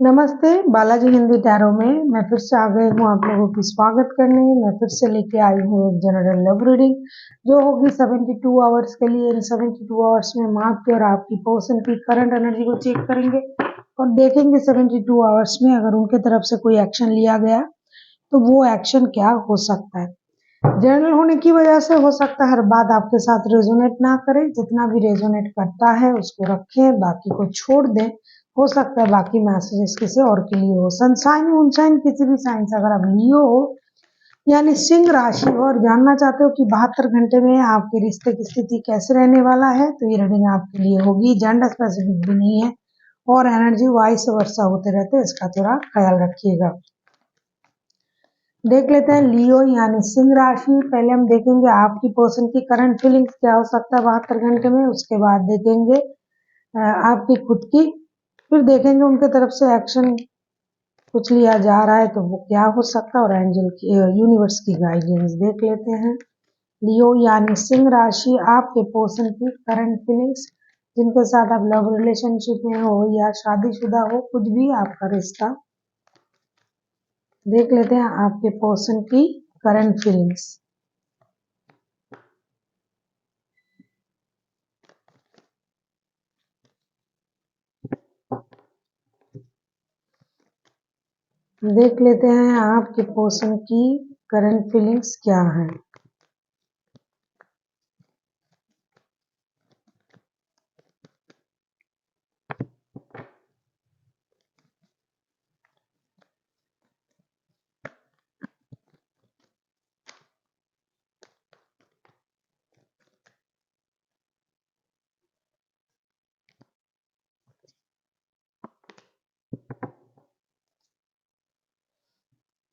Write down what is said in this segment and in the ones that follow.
नमस्ते, बालाजी हिंदी टैरो में मैं फिर से आ गई हूँ आप लोगों की स्वागत करने। मैं फिर से लेके आई हूँ एक जनरल लव रीडिंग जो होगी 72 आवर्स के लिए। इन 72 आवर्स में हम आपकी और आपकी पर्सन की करंट एनर्जी को चेक करेंगे और देखेंगे 72 आवर्स में अगर उनके तरफ से कोई एक्शन लिया गया तो वो एक्शन क्या हो सकता है। जनरल होने की वजह से हो सकता है हर बात आपके साथ रेजोनेट ना करे, जितना भी रेजोनेट करता है उसको रखें, बाकी को छोड़ दें। हो सकता है बाकी मैसेजेस किसी और के लिए हो। सनशाइन मुनशाइन किसी भी साइन से अगर आप लियो हो यानी सिंह राशि और जानना चाहते हो कि 72 घंटे में आपके रिश्ते की स्थिति कैसे रहने वाला है तो ये रीडिंग आपके लिए होगी। जेंडर स्पेसिफिक भी नहीं है और एनर्जी वाइस वर्षा होते रहते हैं, इसका थोड़ा ख्याल रखिएगा। देख लेते हैं लियो यानी सिंह राशि। पहले हम देखेंगे आपकी पर्सन की करंट फीलिंग्स क्या हो सकता है 72 घंटे में, उसके बाद देखेंगे आपकी खुद की, फिर देखेंगे उनके तरफ से एक्शन कुछ लिया जा रहा है तो वो क्या हो सकता है और एंजल की यूनिवर्स की गाइडेंस देख लेते हैं। लियो यानी सिंह राशि, आपके पर्सन की करंट फीलिंग्स, जिनके साथ आप लव रिलेशनशिप में हो या शादीशुदा हो, कुछ भी आपका रिश्ता। देख लेते हैं आपके पर्सन की करंट फीलिंग्स। देख लेते हैं आपके पर्सन की करंट फीलिंग्स क्या है।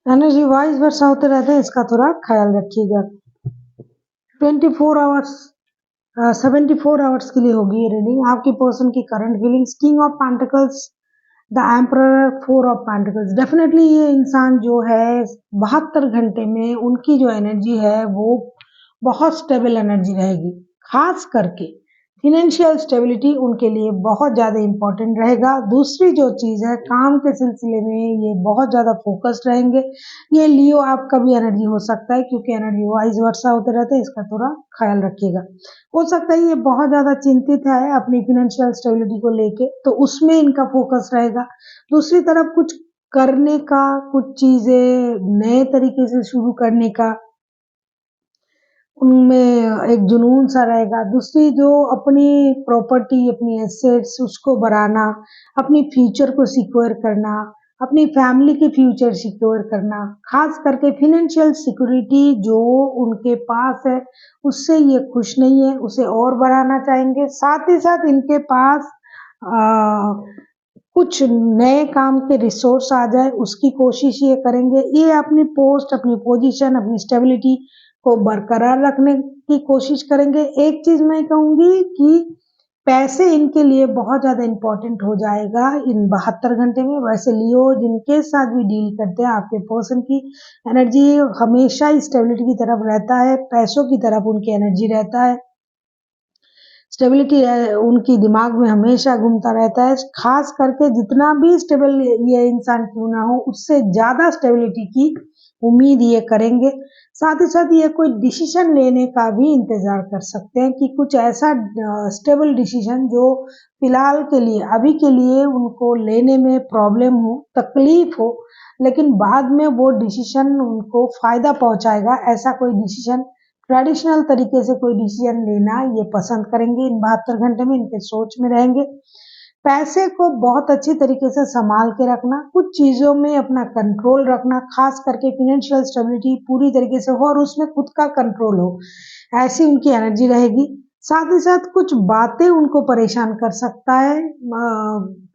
एनर्जी वाइज वर्षा होते रहते हैं, इसका थोड़ा ख्याल रखिएगा। 24 आवर्स 74 आवर्स के लिए होगी ये रीडिंग। आपकी पर्सन की current feelings, king of pentacles, the emperor, 4 of pentacles. Definitely ये इंसान जो है 72 घंटे में उनकी जो एनर्जी है वो बहुत स्टेबल एनर्जी रहेगी। खास करके फिनेंशियल स्टेबिलिटी उनके लिए बहुत ज़्यादा इम्पोर्टेंट रहेगा। दूसरी जो चीज़ है काम के सिलसिले में ये बहुत ज़्यादा फोकस्ड रहेंगे। ये लियो आपका भी एनर्जी हो सकता है क्योंकि एनर्जी वाइज वर्षा होते रहते हैं, इसका थोड़ा ख्याल रखिएगा। हो सकता है ये बहुत ज़्यादा चिंतित है अपनी फिनेंशियल स्टेबिलिटी को लेके, तो उसमें इनका फोकस रहेगा। दूसरी तरफ कुछ करने का, कुछ चीज़ें नए तरीके से शुरू करने का उनमें एक जुनून सा रहेगा। दूसरी जो अपनी प्रॉपर्टी, अपनी एसेट्स उसको बढ़ाना, अपनी फ्यूचर को सिक्योर करना, अपनी फैमिली के फ्यूचर सिक्योर करना, खास करके फिनेंशियल सिक्योरिटी जो उनके पास है उससे ये खुश नहीं है, उसे और बढ़ाना चाहेंगे। साथ ही साथ इनके पास कुछ नए काम के रिसोर्स आ जाए उसकी कोशिश ये करेंगे। ये अपनी पोस्ट, अपनी पोजीशन, अपनी स्टेबिलिटी को बरकरार रखने की कोशिश करेंगे। एक चीज मैं कहूंगी कि पैसे इनके लिए बहुत ज्यादा इम्पोर्टेंट हो जाएगा इन 72 घंटे में। वैसे लियो जिनके साथ भी डील करते हैं आपके पर्सन की एनर्जी हमेशा स्टेबिलिटी की तरफ रहता है, पैसों की तरफ उनकी एनर्जी रहता है। स्टेबिलिटी उनकी दिमाग में हमेशा घूमता रहता है। खास करके जितना भी स्टेबल ये इंसान क्यों ना हो उससे ज्यादा स्टेबिलिटी की उम्मीद ये करेंगे। साथ ही साथ ये कोई डिसीजन लेने का भी इंतजार कर सकते हैं कि कुछ ऐसा स्टेबल डिसीजन जो फिलहाल के लिए, अभी के लिए उनको लेने में प्रॉब्लम हो, तकलीफ हो, लेकिन बाद में वो डिसीजन उनको फायदा पहुंचाएगा। ऐसा कोई डिसीजन, ट्रेडिशनल तरीके से कोई डिसीजन लेना ये पसंद करेंगे। इन 72 घंटे में इनके सोच में रहेंगे। पैसे को बहुत अच्छी तरीके से संभाल के रखना, कुछ चीजों में अपना कंट्रोल रखना, खास करके फिनेंशियल स्टेबिलिटी पूरी तरीके से हो और उसमें खुद का कंट्रोल हो, ऐसी उनकी एनर्जी रहेगी। साथ ही साथ कुछ बातें उनको परेशान कर सकता है,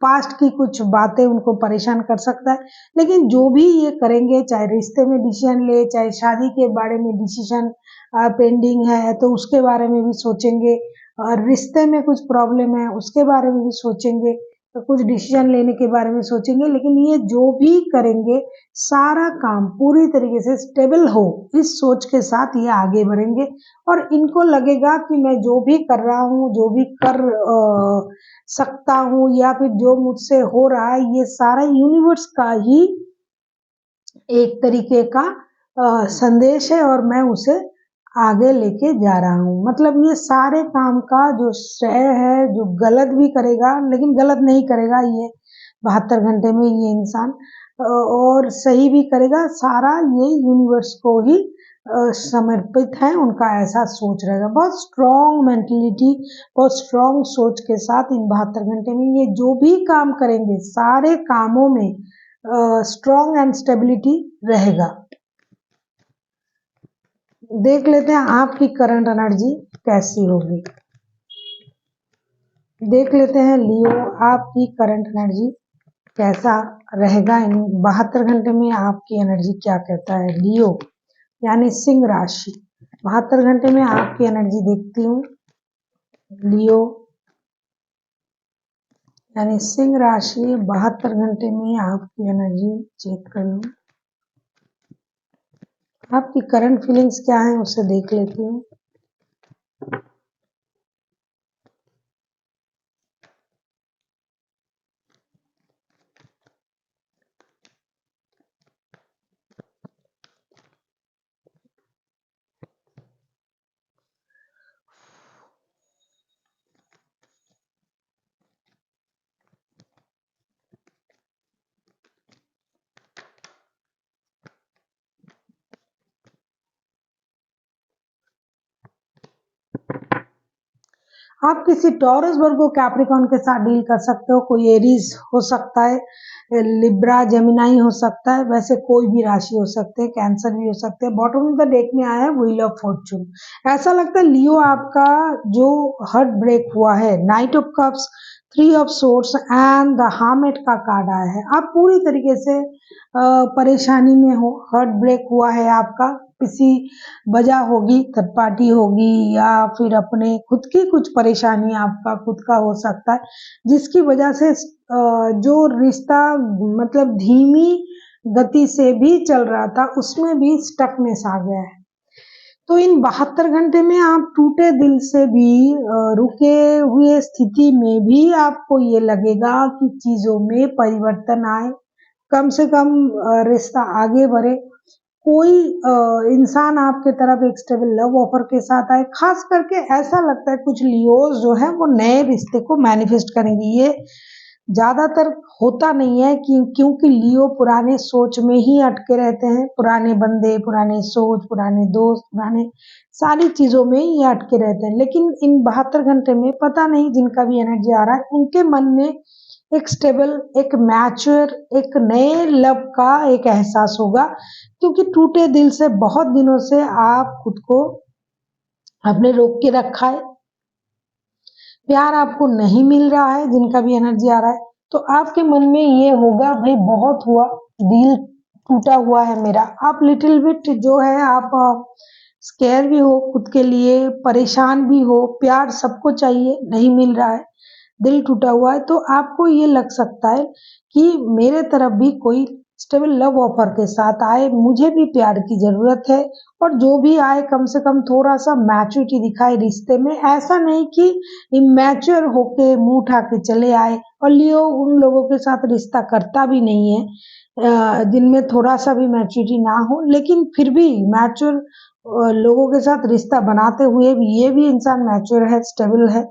पास्ट की कुछ बातें उनको परेशान कर सकता है, लेकिन जो भी ये करेंगे, चाहे रिश्ते में डिसीजन ले, चाहे शादी के बारे में डिसीजन पेंडिंग है तो उसके बारे में भी सोचेंगे, और रिश्ते में कुछ प्रॉब्लम है उसके बारे में भी सोचेंगे। तो कुछ डिसीजन लेने के बारे में सोचेंगे, लेकिन ये जो भी करेंगे सारा काम पूरी तरीके से स्टेबल हो इस सोच के साथ ये आगे बढ़ेंगे। और इनको लगेगा कि मैं जो भी कर रहा हूँ, जो भी कर सकता हूँ या फिर जो मुझसे हो रहा है, ये सारा यूनिवर्स का ही एक तरीके का संदेश है और मैं उसे आगे लेके जा रहा हूँ। मतलब ये सारे काम का जो श्रेय है, जो गलत भी करेगा लेकिन गलत नहीं करेगा ये 72 घंटे में ये इंसान, और सही भी करेगा, सारा ये यूनिवर्स को ही समर्पित है, उनका ऐसा सोच रहेगा। बहुत स्ट्रॉन्ग मेंटलिटी, बहुत स्ट्रॉन्ग सोच के साथ इन 72 घंटे में ये जो भी काम करेंगे सारे कामों में स्ट्रॉन्ग एंड स्टेबिलिटी रहेगा। देख लेते हैं आपकी करंट एनर्जी कैसी होगी। देख लेते हैं लियो, आपकी करंट एनर्जी कैसा रहेगा इन 72 घंटे में। आपकी एनर्जी क्या कहता है लियो यानी सिंह राशि। 72 घंटे में आपकी एनर्जी देखती हूँ लियो यानी सिंह राशि। 72 घंटे में आपकी एनर्जी चेक कर लूँ, आपकी करंट फीलिंग्स क्या है उसे देख लेती हूँ। आप किसी टॉरस वर्गो कैप्रिकॉर्न के साथ डील कर सकते हो, कोई एरीज हो सकता है, लिब्रा जेमिनाई हो सकता है, वैसे कोई भी राशि हो सकते हैं, कैंसर भी हो सकते हैं। बॉटम ऑफ द डेक में आया है व्हील ऑफ फॉर्चून। ऐसा लगता है लियो आपका जो हार्ट ब्रेक हुआ है, knight of cups, 3 of swords and the hermit का कार्ड आया है। आप पूरी तरीके से परेशानी में हो, हार्ट ब्रेक हुआ है आपका, किसी वजह होगी, थर्ड पार्टी होगी या फिर अपने खुद की कुछ परेशानी आपका खुद का हो सकता है, जिसकी वजह से जो रिश्ता मतलब धीमी गति से भी चल रहा था उसमें भी स्टकनेस आ गया है। तो इन 72 घंटे में आप टूटे दिल से भी रुके हुए स्थिति में भी आपको ये लगेगा कि चीजों में परिवर्तन आए, कम से कम रिश्ता आगे बढ़े, कोई इंसान आपके तरफ एक स्टेबल लव ऑफर के साथ आए। खास करके ऐसा लगता है कुछ लियोज जो है वो नए रिश्ते को मैनिफेस्ट करेंगे। ये ज्यादातर होता नहीं है क्योंकि लियो पुराने सोच में ही अटके रहते हैं, पुराने बंदे, पुराने सोच, पुराने दोस्त, पुराने सारी चीजों में ये अटके रहते हैं। लेकिन इन 72 घंटे में पता नहीं जिनका भी एनर्जी आ रहा है उनके मन में एक स्टेबल, एक मैच्योर, एक नए लव का एक एहसास होगा, क्योंकि टूटे दिल से बहुत दिनों से आप खुद को आपने रोक के रखा है, प्यार आपको नहीं मिल रहा है। जिनका भी एनर्जी आ रहा है तो आपके मन में ये होगा भाई बहुत हुआ, दिल टूटा हुआ है मेरा। आप लिटिल बिट जो है आप स्केयर भी हो, खुद के लिए परेशान भी हो, प्यार सबको चाहिए, नहीं मिल रहा है, दिल टूटा हुआ है। तो आपको ये लग सकता है कि मेरे तरफ भी कोई स्टेबल लव ऑफर के साथ आए, मुझे भी प्यार की जरूरत है, और जो भी आए कम से कम थोड़ा सा मैच्योरिटी दिखाए रिश्ते में। ऐसा नहीं कि इमैच्योर होके मुंह उठा के चले आए, और लियो उन लोगों के साथ रिश्ता करता भी नहीं है जिनमें थोड़ा सा भी मैच्योरिटी ना हो, लेकिन फिर भी मैच्योर लोगों के साथ रिश्ता बनाते हुए भी ये भी इंसान मैच्योर है, स्टेबल है,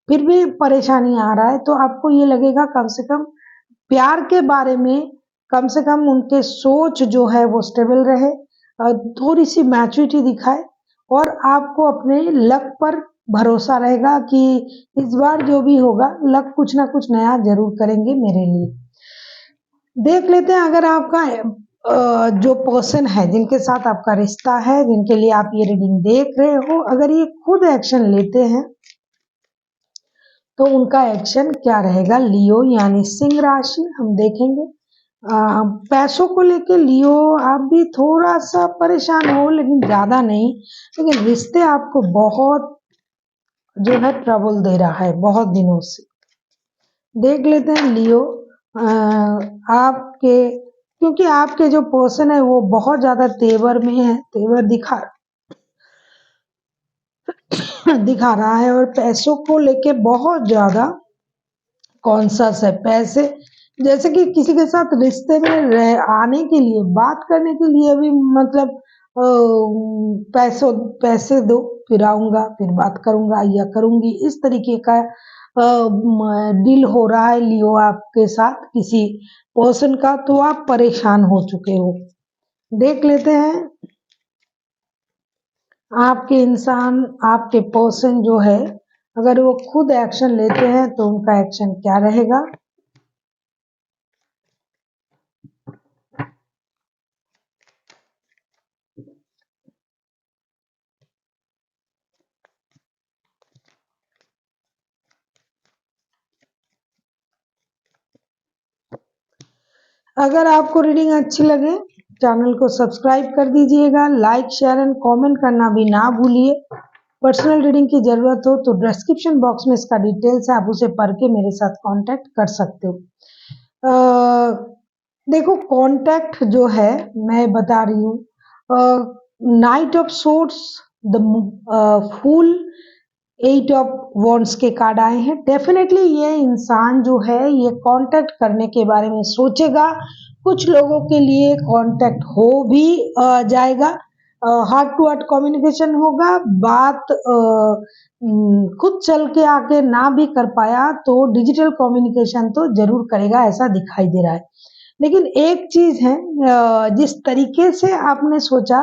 फिर भी परेशानी आ रहा है। तो आपको ये लगेगा कम से कम प्यार के बारे में कम से कम उनके सोच जो है वो स्टेबल रहे, थोड़ी सी मैच्योरिटी दिखाए, और आपको अपने लक पर भरोसा रहेगा कि इस बार जो भी होगा लक कुछ ना कुछ नया जरूर करेंगे मेरे लिए। देख लेते हैं अगर आपका जो पर्सन है जिनके साथ आपका रिश्ता है, जिनके लिए आप ये रीडिंग देख रहे हो, अगर ये खुद एक्शन लेते हैं तो उनका एक्शन क्या रहेगा लियो यानी सिंह राशि। हम देखेंगे पैसों को लेके लियो आप भी थोड़ा सा परेशान हो, लेकिन ज्यादा नहीं। लेकिन रिश्ते आपको बहुत जो है ट्रबल दे रहा है बहुत दिनों से। देख लेते हैं लियो, आपके, क्योंकि आपके जो पर्सन है वो बहुत ज्यादा तेवर में है, तेवर दिखा रहा है और पैसों को लेके बहुत ज्यादा कॉन्शस है। पैसे, जैसे कि किसी के साथ रिश्ते में आने के लिए, बात करने के लिए भी मतलब पैसे दो फिर आऊंगा, फिर बात करूंगा या करूंगी, इस तरीके का डील हो रहा है लियो आपके साथ किसी पर्सन का, तो आप परेशान हो चुके हो। देख लेते हैं आपके इंसान, आपके पर्सन जो है, अगर वो खुद एक्शन लेते हैं तो उनका एक्शन क्या रहेगा। अगर आपको रीडिंग अच्छी लगे चैनल को सब्सक्राइब कर दीजिएगा, लाइक शेयर एंड कमेंट करना भी ना भूलिए। पर्सनल रीडिंग की जरूरत हो तो डिस्क्रिप्शन बॉक्स में इसका डिटेल्स है, आप उसे पढ़ के मेरे साथ कांटेक्ट कर सकते हो। देखो कांटेक्ट जो है मैं बता रही हूँ, knight of swords, the fool, 8 of wands के कार्ड आए हैं। डेफिनेटली ये इंसान जो है ये कांटेक्ट करने के बारे में सोचेगा, कुछ लोगों के लिए कांटेक्ट हो भी जाएगा, हार्ट टू हार्ट कम्युनिकेशन होगा, बात खुद चल के आके ना भी कर पाया तो डिजिटल कम्युनिकेशन तो जरूर करेगा, ऐसा दिखाई दे रहा है। लेकिन एक चीज है, जिस तरीके से आपने सोचा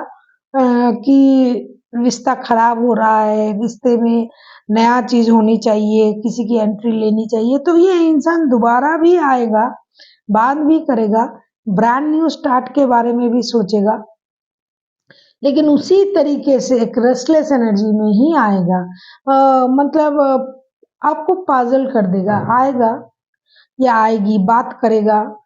कि रिश्ता खराब हो रहा है, रिश्ते में नया चीज होनी चाहिए, किसी की एंट्री लेनी चाहिए, तो ये इंसान दोबारा भी आएगा, बात भी करेगा, ब्रांड न्यू स्टार्ट के बारे में भी सोचेगा, लेकिन उसी तरीके से एक रेस्टलेस एनर्जी में ही आएगा। मतलब आपको पागल कर देगा, आएगा या आएगी, बात करेगा।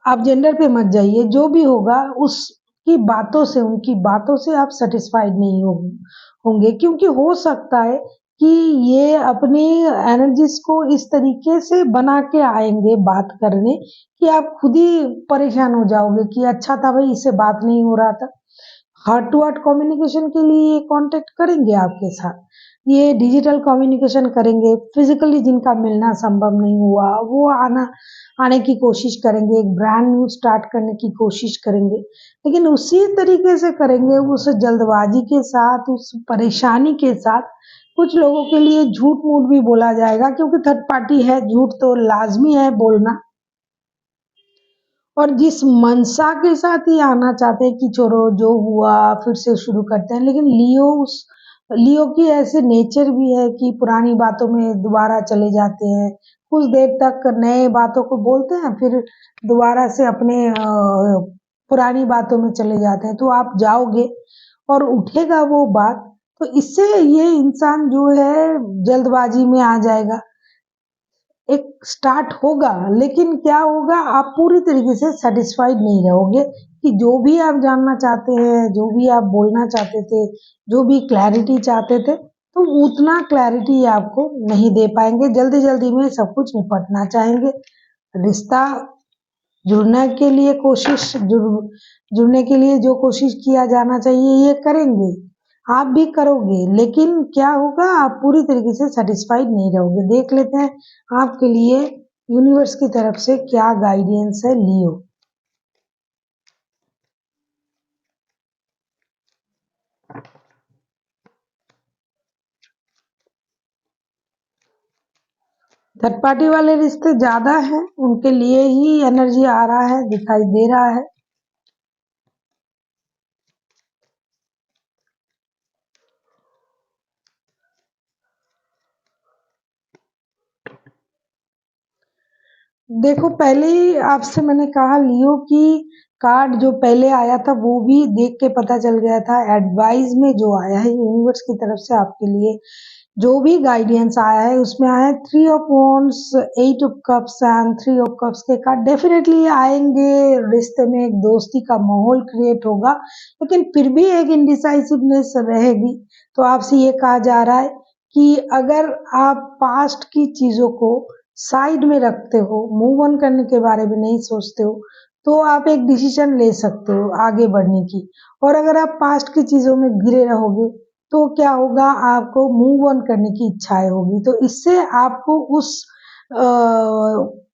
आप जेंडर पे मत जाइए, जो भी होगा उसकी बातों से, उनकी बातों से आप सेटिस्फाइड नहीं होंगे, क्योंकि हो सकता है कि ये अपनी एनर्जीज को इस तरीके से बना के आएंगे बात करने कि आप खुद ही परेशान हो जाओगे कि अच्छा था भाई, इससे बात नहीं हो रहा था। हार्ट टू हार्ट कम्युनिकेशन के लिए ये कांटेक्ट करेंगे आपके साथ, ये डिजिटल कम्युनिकेशन करेंगे, फिजिकली जिनका मिलना संभव नहीं हुआ वो आने की कोशिश करेंगे, एक ब्रांड न्यू स्टार्ट करने की कोशिश करेंगे, लेकिन उसी तरीके से करेंगे, उस जल्दबाजी के साथ, उस परेशानी के साथ। कुछ लोगों के लिए झूठ मूठ भी बोला जाएगा, क्योंकि थर्ड पार्टी है, झूठ तो लाजमी है बोलना। और जिस मनसा के साथ ही आना चाहते हैं कि छोड़ो जो हुआ फिर से शुरू करते हैं, लेकिन लियो की ऐसे नेचर भी है कि पुरानी बातों में दोबारा चले जाते हैं, कुछ देर तक नए बातों को बोलते हैं, फिर दोबारा से अपने पुरानी बातों में चले जाते हैं। तो आप जाओगे और उठेगा वो बात, तो इससे ये इंसान जो है जल्दबाजी में आ जाएगा। एक स्टार्ट होगा, लेकिन क्या होगा, आप पूरी तरीके से सेटिस्फाइड नहीं रहोगे कि जो भी आप जानना चाहते हैं, जो भी आप बोलना चाहते थे, जो भी क्लैरिटी चाहते थे, तो उतना क्लैरिटी आपको नहीं दे पाएंगे। जल्दी जल्दी में सब कुछ निपटना चाहेंगे, रिश्ता जुड़ने के लिए जुड़ने के लिए जो कोशिश किया जाना चाहिए ये करेंगे, आप भी करोगे, लेकिन क्या होगा, आप पूरी तरीके से सेटिस्फाइड नहीं रहोगे। देख लेते हैं आपके लिए यूनिवर्स की तरफ से क्या गाइडेंस है लियो। थर्ड पार्टी वाले रिश्ते ज्यादा हैं, उनके लिए ही एनर्जी आ रहा है, दिखाई दे रहा है। देखो पहले ही आपसे मैंने कहा, लियो की कार्ड जो पहले आया था वो भी देख के पता चल गया था। एडवाइस में जो आया है यूनिवर्स की तरफ से आपके लिए, जो भी गाइडेंस आया है उसमें आया है 3 of wands, 8 of cups and 3 of cups के कार्ड। डेफिनेटली आएंगे, रिश्ते में एक दोस्ती का माहौल क्रिएट होगा, लेकिन फिर भी एक इनडिसाइसिवनेस रहेगी। तो आपसे ये कहा जा रहा है कि अगर आप पास्ट की चीजों को साइड में रखते हो, मूव ऑन करने के बारे में नहीं सोचते हो, तो आप एक डिसीजन ले सकते हो आगे बढ़ने की। और अगर आप पास्ट की चीज़ों में घिरे रहोगे तो क्या होगा, आपको मूव ऑन करने की इच्छाएं होगी। तो इससे आपको उस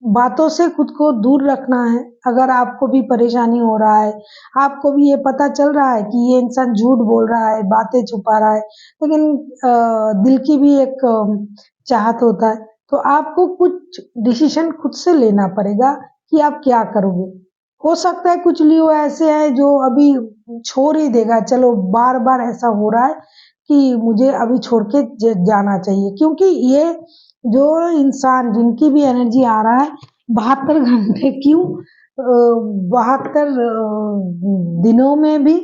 बातों से खुद को दूर रखना है। अगर आपको भी परेशानी हो रहा है, आपको भी ये पता चल रहा है कि ये इंसान झूठ बोल रहा है, बातें छुपा रहा है, लेकिन दिल की भी एक चाहत होता है, तो आपको कुछ डिसीजन खुद से लेना पड़ेगा कि आप क्या करोगे। हो सकता है कुछ लियो ऐसे है जो अभी छोड़ ही देगा, चलो बार बार ऐसा हो रहा है कि मुझे अभी छोड़ के जाना चाहिए, क्योंकि ये जो इंसान जिनकी भी एनर्जी आ रहा है 72 घंटे क्यों 72 दिनों में भी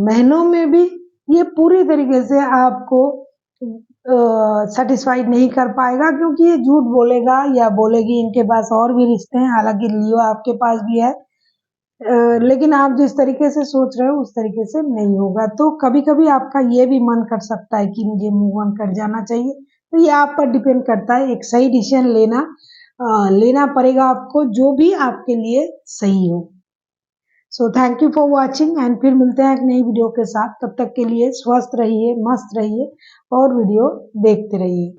महीनों में भी ये पूरी तरीके से आपको सेटिस्फाइड नहीं कर पाएगा, क्योंकि ये झूठ बोलेगा या बोलेगी। इनके पास और भी रिश्ते हैं, हालांकि लियो आपके पास भी है, लेकिन आप जिस तरीके से सोच रहे हो उस तरीके से नहीं होगा। तो कभी कभी आपका ये भी मन कर सकता है कि मुझे मूव ऑन कर जाना चाहिए, तो ये आप पर डिपेंड करता है। एक सही डिसीजन लेना पड़ेगा आपको, जो भी आपके लिए सही हो। So thank you for watching, and फिर मिलते हैं एक नई वीडियो के साथ। तब तक के लिए स्वस्थ रहिए, मस्त रहिए और वीडियो देखते रहिए।